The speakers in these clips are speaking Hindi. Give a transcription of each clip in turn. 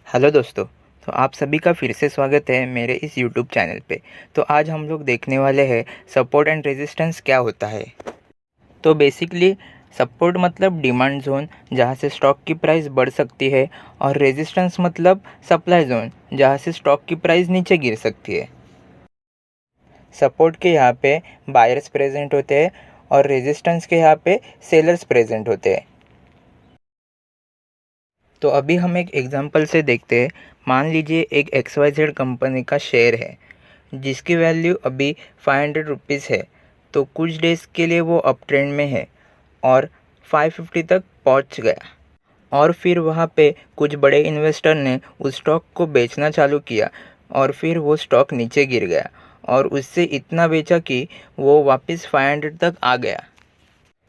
हेलो दोस्तों। तो आप सभी का फिर से स्वागत है मेरे इस यूट्यूब चैनल पे। तो आज हम लोग देखने वाले हैं सपोर्ट एंड रेजिस्टेंस क्या होता है। तो बेसिकली सपोर्ट मतलब डिमांड जोन जहाँ से स्टॉक की प्राइस बढ़ सकती है, और रेजिस्टेंस मतलब सप्लाई जोन जहाँ से स्टॉक की प्राइस नीचे गिर सकती है। सपोर्ट के यहाँ पे बायर्स प्रेजेंट होते हैं और रेजिस्टेंस के यहाँ पे सेलर्स प्रेजेंट होते हैं। तो अभी हम एक एग्जांपल से देखते हैं। मान लीजिए एक XYZ कंपनी का शेयर है जिसकी वैल्यू अभी 500 रुपीज़ है। तो कुछ डेज़ के लिए वो अप ट्रेंड में है और 550 तक पहुंच गया, और फिर वहाँ पे कुछ बड़े इन्वेस्टर ने उस स्टॉक को बेचना चालू किया और फिर वो स्टॉक नीचे गिर गया और उससे इतना बेचा कि वो वापस 500 तक आ गया।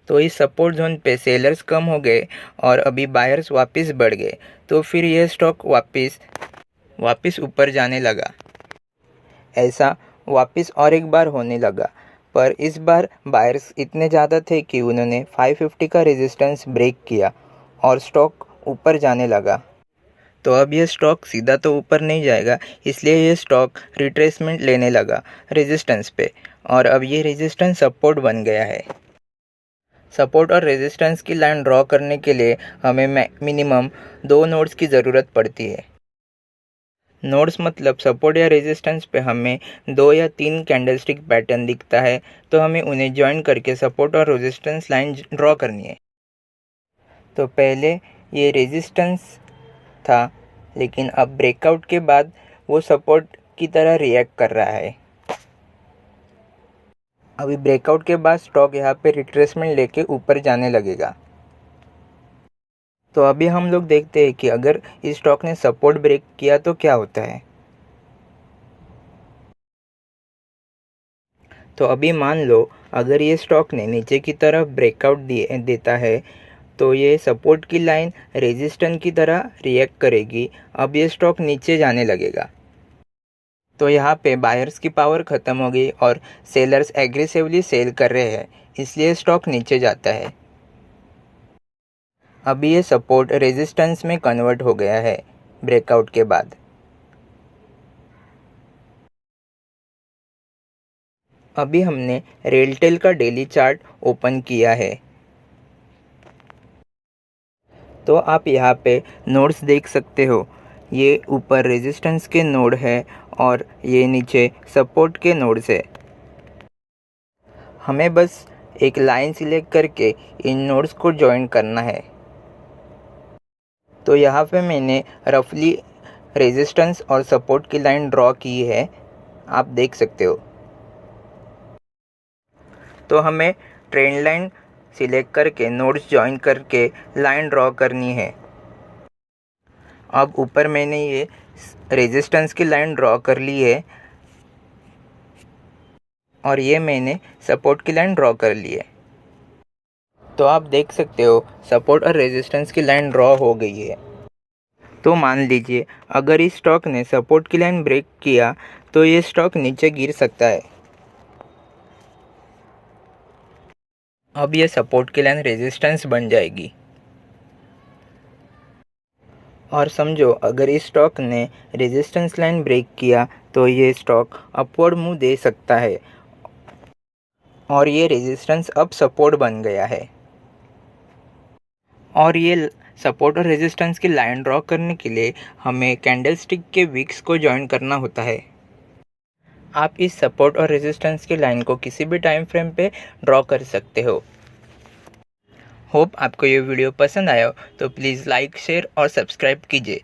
तो इस सपोर्ट जोन पे सेलर्स कम हो गए और अभी बायर्स वापस बढ़ गए। तो फिर यह स्टॉक वापस ऊपर जाने लगा। ऐसा वापस और एक बार होने लगा, पर इस बार बायर्स इतने ज़्यादा थे कि उन्होंने 550 का रेजिस्टेंस ब्रेक किया और स्टॉक ऊपर जाने लगा। तो अब ये स्टॉक सीधा तो ऊपर नहीं जाएगा, इसलिए ये स्टॉक रिट्रेसमेंट लेने लगा रेजिस्टेंस पे, और अब ये रेजिस्टेंस सपोर्ट बन गया है। सपोर्ट और रेजिस्टेंस की लाइन ड्रॉ करने के लिए हमें मिनिमम 2 नोड्स की ज़रूरत पड़ती है। नोड्स मतलब सपोर्ट या रेजिस्टेंस पे हमें 2 या 3 कैंडलस्टिक पैटर्न दिखता है, तो हमें उन्हें ज्वाइन करके सपोर्ट और रेजिस्टेंस लाइन ड्रॉ करनी है। तो पहले ये रेजिस्टेंस था, लेकिन अब ब्रेकआउट के बाद वो सपोर्ट की तरह रिएक्ट कर रहा है। अभी ब्रेकआउट के बाद स्टॉक यहाँ पे रिट्रेसमेंट लेके ऊपर जाने लगेगा। तो अभी हम लोग देखते हैं कि अगर इस स्टॉक ने सपोर्ट ब्रेक किया तो क्या होता है। तो अभी मान लो अगर ये स्टॉक ने नीचे की तरफ ब्रेकआउट देता है, तो ये सपोर्ट की लाइन रेजिस्टेंस की तरह रिएक्ट करेगी। अब ये स्टॉक नीचे जाने लगेगा। तो यहाँ पे बायर्स की पावर ख़त्म हो गई और सेलर्स एग्रेसिवली सेल कर रहे हैं, इसलिए स्टॉक नीचे जाता है। अभी ये सपोर्ट रेजिस्टेंस में कन्वर्ट हो गया है ब्रेकआउट के बाद। अभी हमने रेलटेल का डेली चार्ट ओपन किया है। तो आप यहाँ पे नोड्स देख सकते हो। ये ऊपर रेजिस्टेंस के नोड है और ये नीचे सपोर्ट के नोड्स है। हमें बस एक लाइन सिलेक्ट करके इन नोड्स को ज्वाइन करना है। तो यहाँ पे मैंने रफली रेजिस्टेंस और सपोर्ट की लाइन ड्रॉ की है, आप देख सकते हो। तो हमें ट्रेंड लाइन सिलेक्ट करके नोड्स ज्वाइन करके लाइन ड्रॉ करनी है। अब ऊपर मैंने ये रेजिस्टेंस की लाइन ड्रॉ कर ली है और ये मैंने सपोर्ट की लाइन ड्रॉ कर ली है। तो आप देख सकते हो सपोर्ट और रेजिस्टेंस की लाइन ड्रॉ हो गई है। तो मान लीजिए अगर इस स्टॉक ने सपोर्ट की लाइन ब्रेक किया तो ये स्टॉक नीचे गिर सकता है। अब ये सपोर्ट की लाइन रेजिस्टेंस बन जाएगी। और समझो अगर इस स्टॉक ने रेजिस्टेंस लाइन ब्रेक किया तो ये स्टॉक अपवर्ड मूव दे सकता है, और ये रेजिस्टेंस अब सपोर्ट बन गया है। और ये सपोर्ट और रेजिस्टेंस की लाइन ड्रॉ करने के लिए हमें कैंडलस्टिक के विक्स को ज्वाइन करना होता है। आप इस सपोर्ट और रेजिस्टेंस की लाइन को किसी भी टाइम फ्रेम पे ड्रॉ कर सकते हो। होप आपको ये वीडियो पसंद आया हो, तो प्लीज़ लाइक, शेयर और सब्सक्राइब कीजिए।